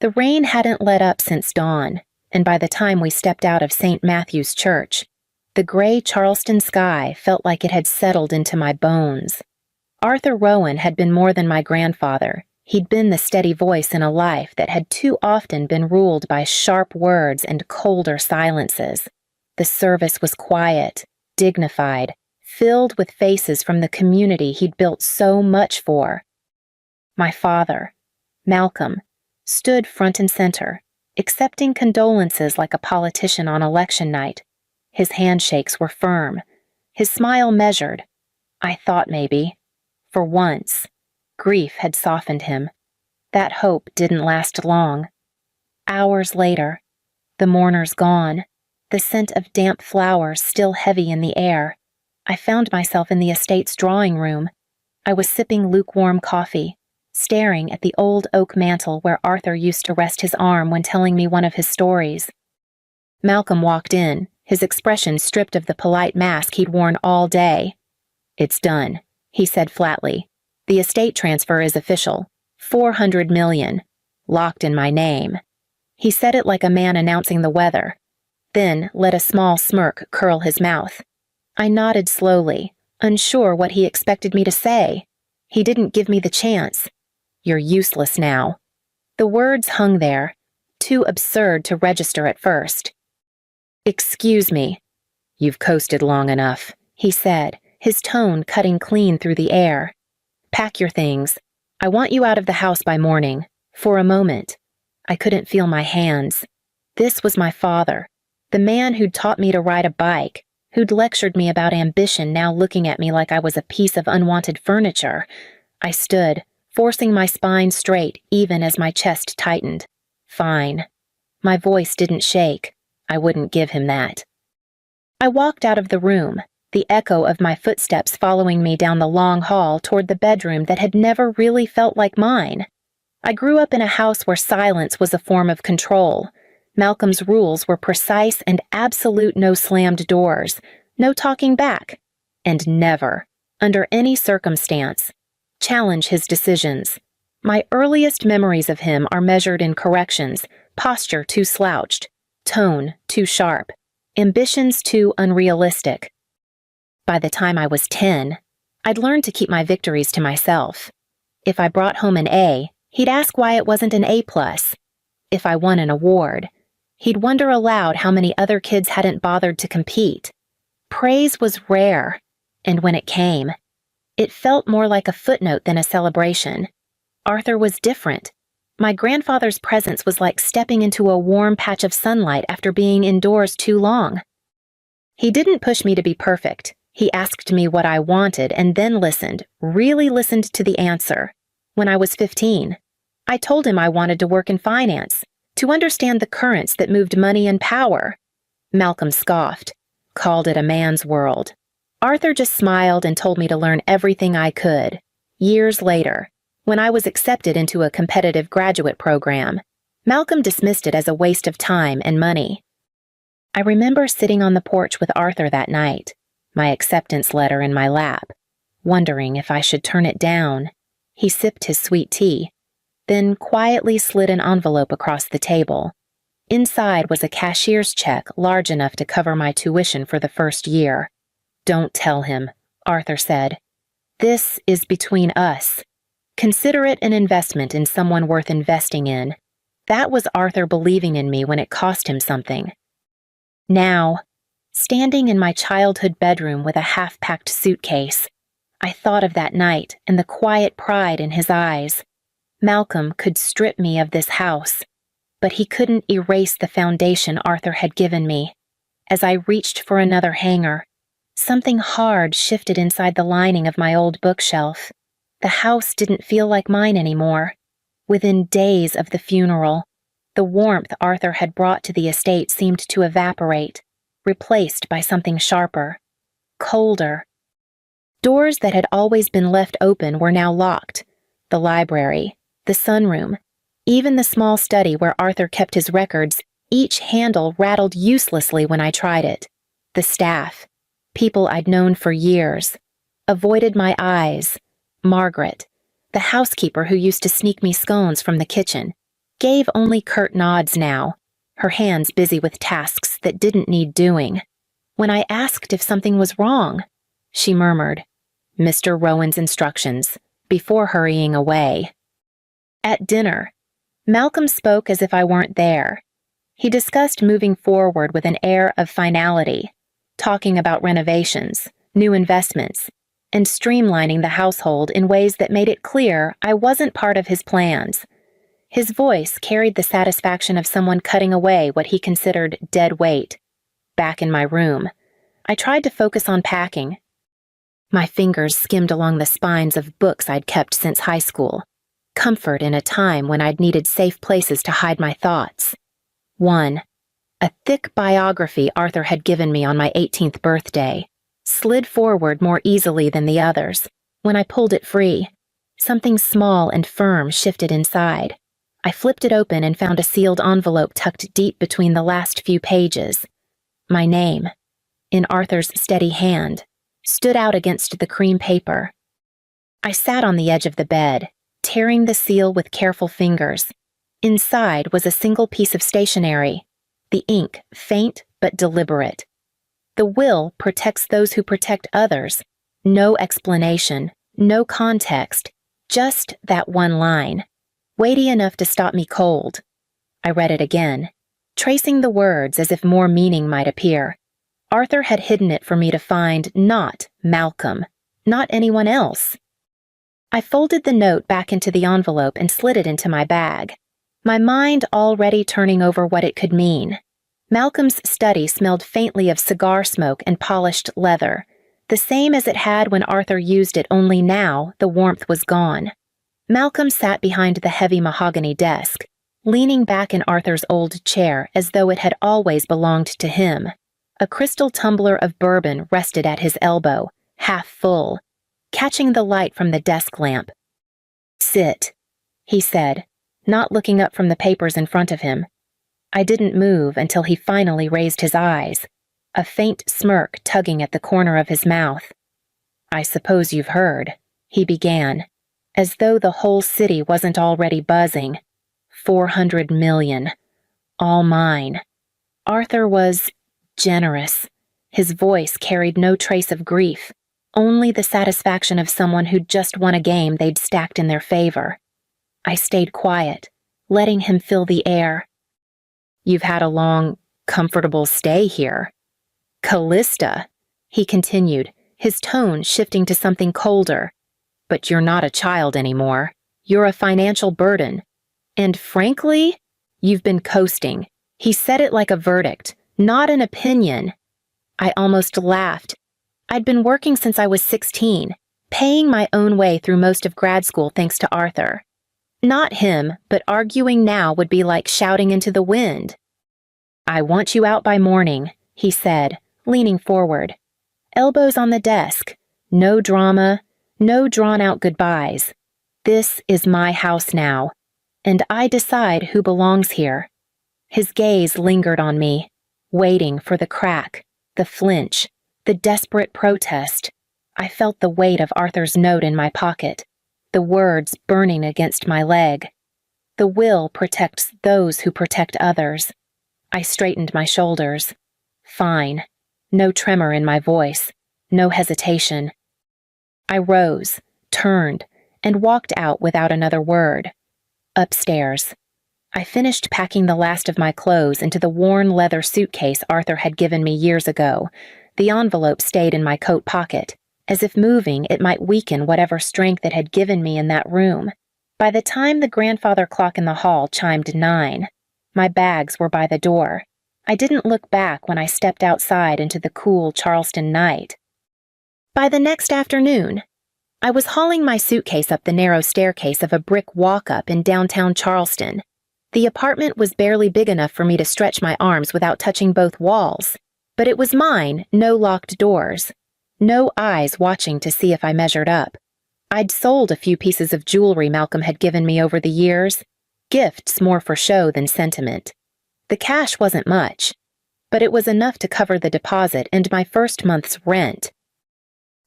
The rain hadn't let up since dawn, and by the time we stepped out of St. Matthew's Church, the gray Charleston sky felt like it had settled into my bones. Arthur Rowan had been more than my grandfather. He'd been the steady voice in a life that had too often been ruled by sharp words and colder silences. The service was quiet, dignified, filled with faces from the community he'd built so much for. My father, Malcolm, stood front and center, accepting condolences like a politician on election night. His handshakes were firm, his smile measured. I thought maybe, for once, grief had softened him. That hope didn't last long. Hours later, the mourners gone, the scent of damp flowers still heavy in the air, I found myself in the estate's drawing room. I was sipping lukewarm coffee, staring at the old oak mantel where Arthur used to rest his arm when telling me one of his stories. Malcolm walked in, his expression stripped of the polite mask he'd worn all day. "It's done," he said flatly. "The estate transfer is official. 400 million. Locked in my name." He said it like a man announcing the weather, then let a small smirk curl his mouth. I nodded slowly, unsure what he expected me to say. He didn't give me the chance. "You're useless now." The words hung there, too absurd to register at first. "Excuse me." "You've coasted long enough," he said, his tone cutting clean through the air. "Pack your things. I want you out of the house by morning. For a moment." I couldn't feel my hands. This was my father, the man who'd taught me to ride a bike, who'd lectured me about ambition, now looking at me like I was a piece of unwanted furniture. I stood, forcing my spine straight even as my chest tightened. Fine. My voice didn't shake. I wouldn't give him that. I walked out of the room, the echo of my footsteps following me down the long hall toward the bedroom that had never really felt like mine. I grew up in a house where silence was a form of control. Malcolm's rules were precise and absolute: no slammed doors, no talking back, and never, under any circumstance, challenge his decisions. My earliest memories of him are measured in corrections: posture too slouched, tone too sharp, ambitions too unrealistic. By the time I was 10, I'd learned to keep my victories to myself. If I brought home an A, he'd ask why it wasn't an A+. If I won an award, he'd wonder aloud how many other kids hadn't bothered to compete. Praise was rare, and when it came, it felt more like a footnote than a celebration. Arthur was different. My grandfather's presence was like stepping into a warm patch of sunlight after being indoors too long. He didn't push me to be perfect. He asked me what I wanted and then listened, really listened to the answer. When I was 15, I told him I wanted to work in finance, to understand the currents that moved money and power. Malcolm scoffed, called it a man's world. Arthur just smiled and told me to learn everything I could. Years later, when I was accepted into a competitive graduate program, Malcolm dismissed it as a waste of time and money. I remember sitting on the porch with Arthur that night, my acceptance letter in my lap, wondering if I should turn it down. He sipped his sweet tea, then quietly slid an envelope across the table. Inside was a cashier's check large enough to cover my tuition for the first year. "Don't tell him," Arthur said. "This is between us. Consider it an investment in someone worth investing in." That was Arthur believing in me when it cost him something. Now, standing in my childhood bedroom with a half-packed suitcase, I thought of that night and the quiet pride in his eyes. Malcolm could strip me of this house, but he couldn't erase the foundation Arthur had given me. As I reached for another hanger, something hard shifted inside the lining of my old bookshelf. The house didn't feel like mine anymore. Within days of the funeral, the warmth Arthur had brought to the estate seemed to evaporate, replaced by something sharper, colder. Doors that had always been left open were now locked. The library, the sunroom, even the small study where Arthur kept his records, each handle rattled uselessly when I tried it. The staff, people I'd known for years, avoided my eyes. Margaret, the housekeeper who used to sneak me scones from the kitchen, gave only curt nods now, her hands busy with tasks that didn't need doing. When I asked if something was wrong, she murmured, "Mr. Rowan's instructions," before hurrying away. At dinner, Malcolm spoke as if I weren't there. He discussed moving forward with an air of finality, talking about renovations, new investments, and streamlining the household in ways that made it clear I wasn't part of his plans. His voice carried the satisfaction of someone cutting away what he considered dead weight. Back in my room, I tried to focus on packing. My fingers skimmed along the spines of books I'd kept since high school, comfort in a time when I'd needed safe places to hide my thoughts. One, a thick biography Arthur had given me on my 18th birthday, slid forward more easily than the others. When I pulled it free, something small and firm shifted inside. I flipped it open and found a sealed envelope tucked deep between the last few pages. My name, in Arthur's steady hand, stood out against the cream paper. I sat on the edge of the bed, tearing the seal with careful fingers. Inside was a single piece of stationery, the ink faint but deliberate. The will protects those who protect others. No explanation, no context, just that one line, weighty enough to stop me cold. I read it again, tracing the words as if more meaning might appear. Arthur had hidden it for me to find not Malcolm, not anyone else. I folded the note back into the envelope and slid it into my bag, my mind already turning over what it could mean. Malcolm's study smelled faintly of cigar smoke and polished leather, the same as it had when Arthur used it, only now the warmth was gone. Malcolm sat behind the heavy mahogany desk, leaning back in Arthur's old chair as though it had always belonged to him. A crystal tumbler of bourbon rested at his elbow, half full, catching the light from the desk lamp. "Sit," he said, not looking up from the papers in front of him. I didn't move until he finally raised his eyes, a faint smirk tugging at the corner of his mouth. "I suppose you've heard," he began, as though the whole city wasn't already buzzing. 400 million. All mine. Arthur was generous. His voice carried no trace of grief, only the satisfaction of someone who'd just won a game they'd stacked in their favor. I stayed quiet, letting him fill the air. "You've had a long, comfortable stay here." "Callista," he continued, his tone shifting to something colder. "But you're not a child anymore. You're a financial burden. And frankly, you've been coasting." He said it like a verdict, not an opinion. I almost laughed. I'd been working since I was 16, paying my own way through most of grad school thanks to Arthur. Not him, but arguing now would be like shouting into the wind. "I want you out by morning," he said, leaning forward. Elbows on the desk. No drama, no drawn-out goodbyes. This is my house now, and I decide who belongs here. His gaze lingered on me, waiting for the crack, the flinch, the desperate protest. I felt the weight of Arthur's note in my pocket, the words burning against my leg. The will protects those who protect others. I straightened my shoulders. Fine. No tremor in my voice, no hesitation. I rose, turned, and walked out without another word. Upstairs. I finished packing the last of my clothes into the worn leather suitcase Arthur had given me years ago. The envelope stayed in my coat pocket, as if moving it might weaken whatever strength it had given me in that room. By the time the grandfather clock in the hall chimed 9, my bags were by the door. I didn't look back when I stepped outside into the cool Charleston night. By the next afternoon, I was hauling my suitcase up the narrow staircase of a brick walk-up in downtown Charleston. The apartment was barely big enough for me to stretch my arms without touching both walls, but it was mine, no locked doors, no eyes watching to see if I measured up. I'd sold a few pieces of jewelry Malcolm had given me over the years, gifts more for show than sentiment. The cash wasn't much, but it was enough to cover the deposit and my first month's rent.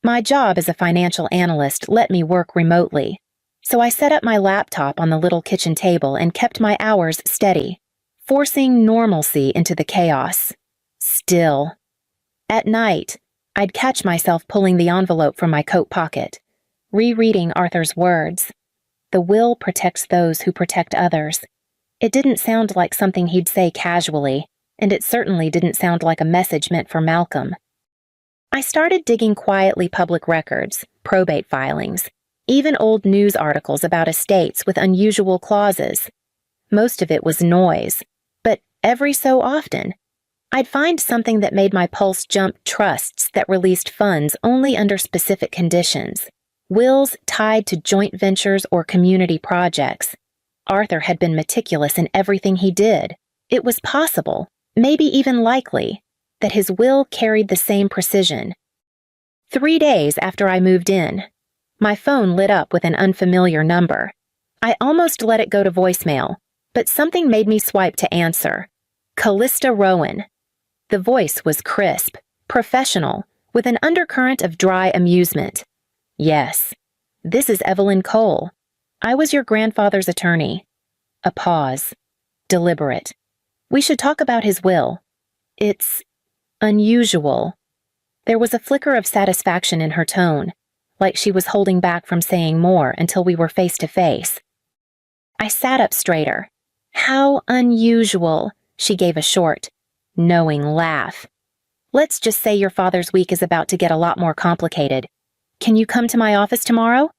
My job as a financial analyst let me work remotely, So I set up my laptop on the little kitchen table and kept my hours steady, forcing normalcy into the chaos. Still. At night, I'd catch myself pulling the envelope from my coat pocket, rereading Arthur's words. The will protects those who protect others. It didn't sound like something he'd say casually, and it certainly didn't sound like a message meant for Malcolm. I started digging quietly public records, probate filings, even old news articles about estates with unusual clauses. Most of it was noise, but every so often, I'd find something that made my pulse jump. Trusts that released funds only under specific conditions. Wills tied to joint ventures or community projects. Arthur had been meticulous in everything he did. It was possible, maybe even likely, that his will carried the same precision. 3 days after I moved in, my phone lit up with an unfamiliar number. I almost let it go to voicemail, but something made me swipe to answer. Callista Rowan. The voice was crisp, professional, with an undercurrent of dry amusement. Yes, this is Evelyn Cole. I was your grandfather's attorney. A pause. Deliberate. We should talk about his will. It's unusual. There was a flicker of satisfaction in her tone, like she was holding back from saying more until we were face to face. I sat up straighter. How unusual, she gave a short, knowing laugh. Let's just say your father's week is about to get a lot more complicated. Can you come to my office tomorrow?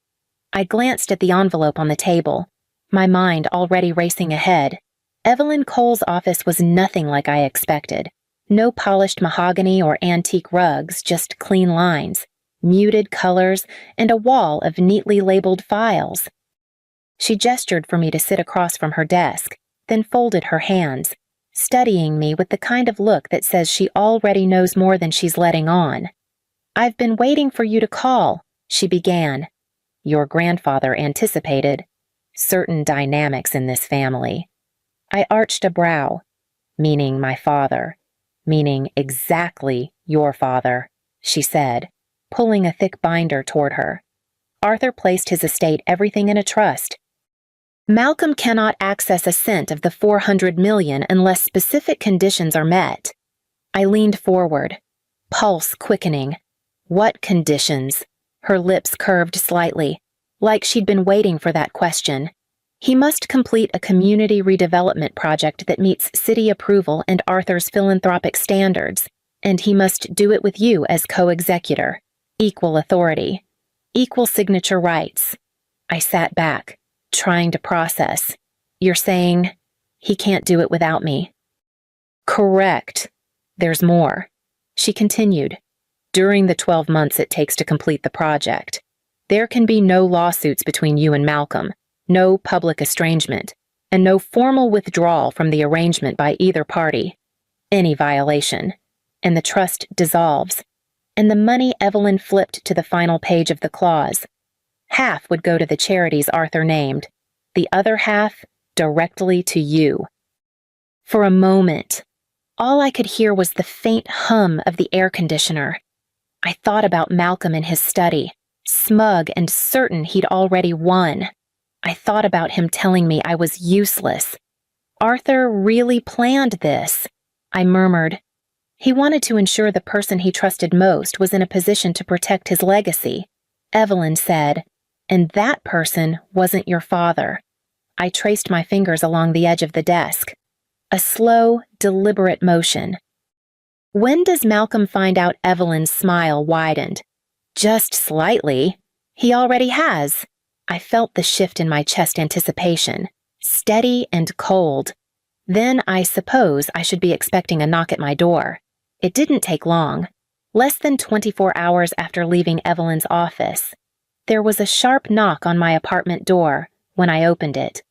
I glanced at the envelope on the table, my mind already racing ahead. Evelyn Cole's office was nothing like I expected. No polished mahogany or antique rugs, just clean lines, muted colors, and a wall of neatly labeled files. She gestured for me to sit across from her desk, then folded her hands, studying me with the kind of look that says she already knows more than she's letting on. I've been waiting for you to call, she began. Your grandfather anticipated certain dynamics in this family. I arched a brow, meaning my father, meaning exactly your father, she said, pulling a thick binder toward her. Arthur placed his estate everything in a trust. Malcolm cannot access a cent of the $400 million unless specific conditions are met. I leaned forward, pulse quickening. What conditions? Her lips curved slightly, like she'd been waiting for that question. He must complete a community redevelopment project that meets city approval and Arthur's philanthropic standards, and he must do it with you as co-executor. Equal authority. Equal signature rights. I sat back, trying to process. You're saying he can't do it without me? Correct. There's more. She continued. During the 12 months it takes to complete the project, there can be no lawsuits between you and Malcolm, no public estrangement, and no formal withdrawal from the arrangement by either party. Any violation, and the trust dissolves, and the money Evelyn flipped to the final page of the clause. Half would go to the charities Arthur named, the other half directly to you. For a moment, all I could hear was the faint hum of the air conditioner. I thought about Malcolm in his study, smug and certain he'd already won. I thought about him telling me I was useless. Arthur really planned this, I murmured. He wanted to ensure the person he trusted most was in a position to protect his legacy. Evelyn said, and that person wasn't your father. I traced my fingers along the edge of the desk. A slow, deliberate motion. When does Malcolm find out? Evelyn's smile widened. Just slightly. He already has. I felt the shift in my chest anticipation, steady and cold. Then I suppose I should be expecting a knock at my door. It didn't take long. Less than 24 hours after leaving Evelyn's office, there was a sharp knock on my apartment door when I opened it.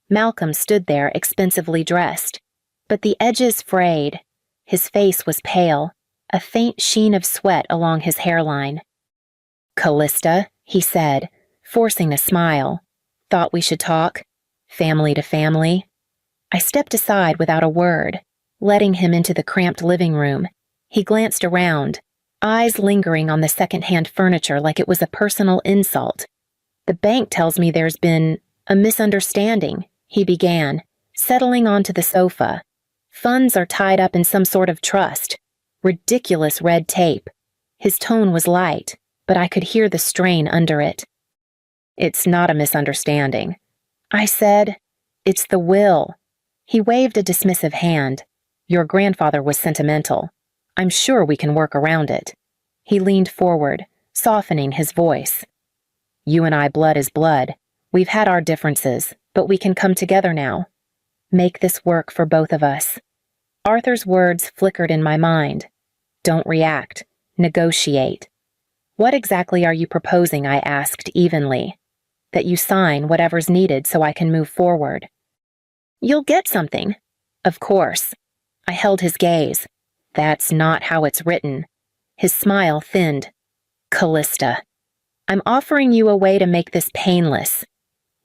Malcolm stood there expensively dressed, but the edges frayed. His face was pale, a faint sheen of sweat along his hairline. Callista, he said, forcing a smile. Thought we should talk? Family to family? I stepped aside without a word, letting him into the cramped living room. He glanced around, eyes lingering on the second-hand furniture like it was a personal insult. The bank tells me there's been a misunderstanding, he began, settling onto the sofa. Funds are tied up in some sort of trust. Ridiculous red tape. His tone was light, but I could hear the strain under it. It's not a misunderstanding. I said, it's the will. He waved a dismissive hand. Your grandfather was sentimental. I'm sure we can work around it. He leaned forward, softening his voice. You and I, blood is blood. We've had our differences, but we can come together now. Make this work for both of us. Arthur's words flickered in my mind. Don't react. Negotiate. What exactly are you proposing? I asked evenly. That you sign whatever's needed so I can move forward. You'll get something. Of course. I held his gaze. That's not how it's written. His smile thinned. Callista. I'm offering you a way to make this painless.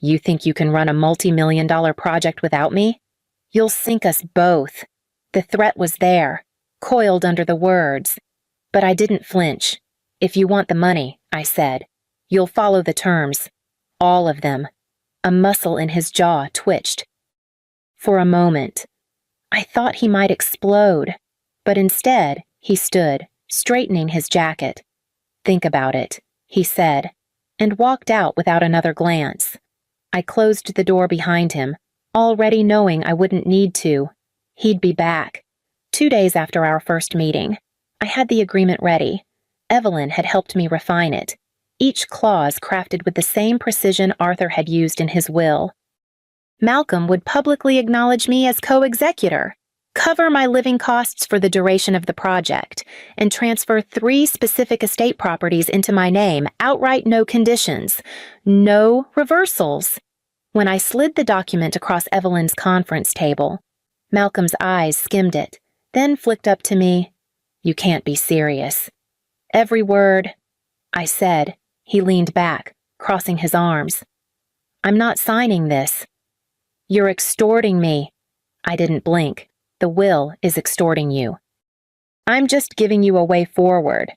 You think you can run a multi-million-dollar project without me? You'll sink us both. The threat was there, coiled under the words. But I didn't flinch. If you want the money, I said, you'll follow the terms. All of them. A muscle in his jaw twitched. For a moment, I thought he might explode, but instead he stood, straightening his jacket. Think about it, he said, and walked out without another glance. I closed the door behind him, already knowing I wouldn't need to. He'd be back. 2 days after our first meeting, I had the agreement ready. Evelyn had helped me refine it, each clause crafted with the same precision Arthur had used in his will. Malcolm would publicly acknowledge me as co-executor, cover my living costs for the duration of the project, and transfer 3 specific estate properties into my name, outright no conditions, no reversals. When I slid the document across Evelyn's conference table, Malcolm's eyes skimmed it, then flicked up to me. You can't be serious. Every word, I said. He leaned back, crossing his arms. I'm not signing this. You're extorting me. I didn't blink. The will is extorting you. I'm just giving you a way forward.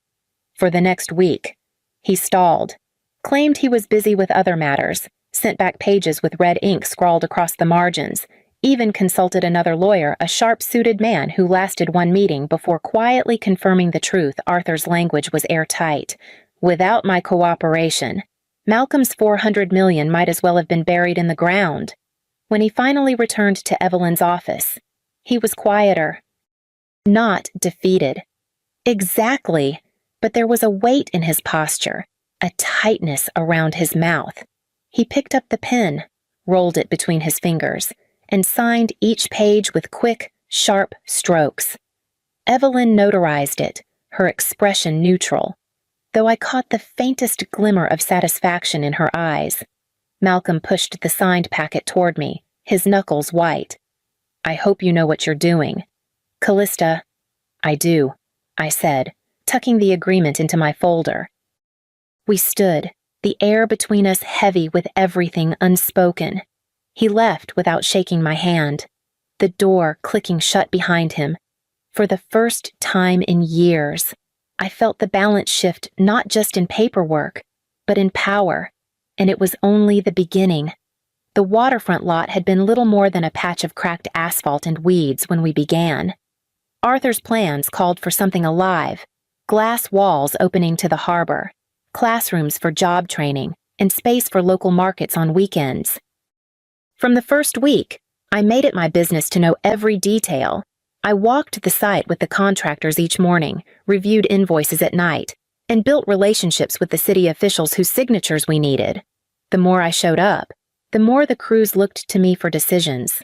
For the next week. He stalled, claimed he was busy with other matters, sent back pages with red ink scrawled across the margins, even consulted another lawyer, a sharp-suited man who lasted 1 meeting before quietly confirming the truth Arthur's language was airtight. Without my cooperation, Malcolm's $400 million might as well have been buried in the ground. When he finally returned to Evelyn's office, he was quieter. Not defeated. Exactly, but there was a weight in his posture, a tightness around his mouth. He picked up the pen, rolled it between his fingers, and signed each page with quick, sharp strokes. Evelyn notarized it, her expression neutral, though I caught the faintest glimmer of satisfaction in her eyes. Malcolm pushed the signed packet toward me, his knuckles white. I hope you know what you're doing. Callista. I do, I said, tucking the agreement into my folder. We stood, the air between us heavy with everything unspoken. He left without shaking my hand, the door clicking shut behind him. For the first time in years, I felt the balance shift not just in paperwork, but in power, and it was only the beginning. The waterfront lot had been little more than a patch of cracked asphalt and weeds when we began. Arthur's plans called for something alive, glass walls opening to the harbor, classrooms for job training, and space for local markets on weekends. From the first week, I made it my business to know every detail. I walked the site with the contractors each morning, reviewed invoices at night, and built relationships with the city officials whose signatures we needed. The more I showed up, the more the crews looked to me for decisions.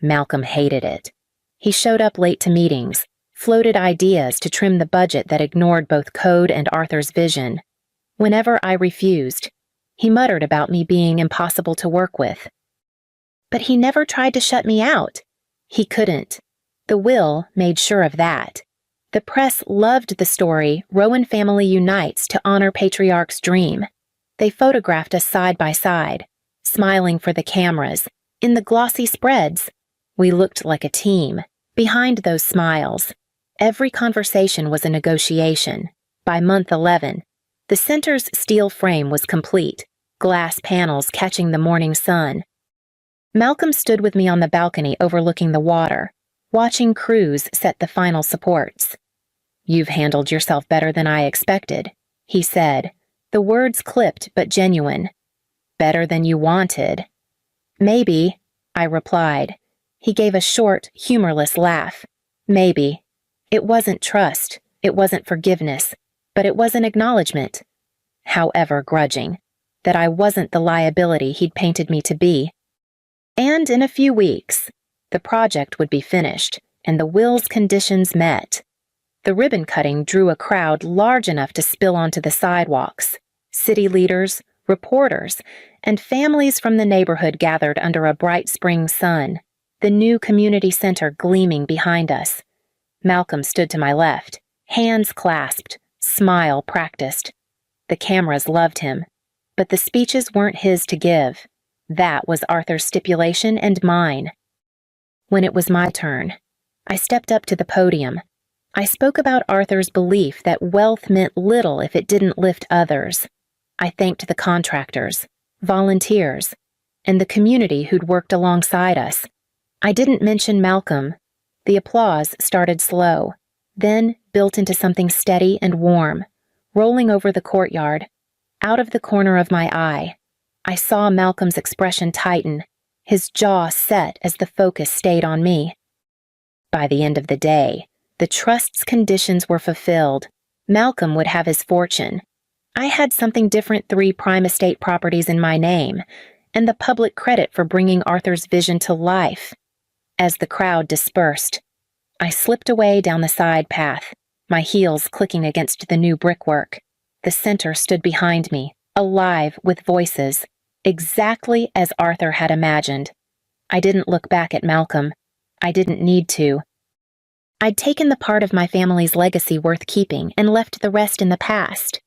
Malcolm hated it. He showed up late to meetings, floated ideas to trim the budget that ignored both code and Arthur's vision. Whenever I refused, he muttered about me being impossible to work with. But he never tried to shut me out. He couldn't. The will made sure of that. The press loved the story Rowan Family Unites to honor Patriarch's dream. They photographed us side by side, smiling for the cameras. In the glossy spreads, we looked like a team. Behind those smiles, every conversation was a negotiation. By month 11, the center's steel frame was complete, glass panels catching the morning sun. Malcolm stood with me on the balcony overlooking the water, watching crews set the final supports. "You've handled yourself better than I expected," he said, the words clipped but genuine. "Better than you wanted." "Maybe," I replied. He gave a short, humorless laugh. "Maybe. It wasn't trust, it wasn't forgiveness, but it was an acknowledgement, however grudging, that I wasn't the liability he'd painted me to be. And in a few weeks, the project would be finished, and the will's conditions met. The ribbon cutting drew a crowd large enough to spill onto the sidewalks. City leaders, reporters, and families from the neighborhood gathered under a bright spring sun, the new community center gleaming behind us. Malcolm stood to my left, hands clasped, smile practiced. The cameras loved him, but the speeches weren't his to give. That was Arthur's stipulation and mine. When it was my turn, I stepped up to the podium. I spoke about Arthur's belief that wealth meant little if it didn't lift others. I thanked the contractors, volunteers, and the community who'd worked alongside us. I didn't mention Malcolm. The applause started slow, then built into something steady and warm, rolling over the courtyard. Out of the corner of my eye, I saw Malcolm's expression tighten, his jaw set as the focus stayed on me. By the end of the day, the trust's conditions were fulfilled. Malcolm would have his fortune. I had something different, 3 prime estate properties in my name, and the public credit for bringing Arthur's vision to life. As the crowd dispersed, I slipped away down the side path, my heels clicking against the new brickwork. The center stood behind me, alive with voices, exactly as Arthur had imagined. I didn't look back at Malcolm. I didn't need to. I'd taken the part of my family's legacy worth keeping and left the rest in the past.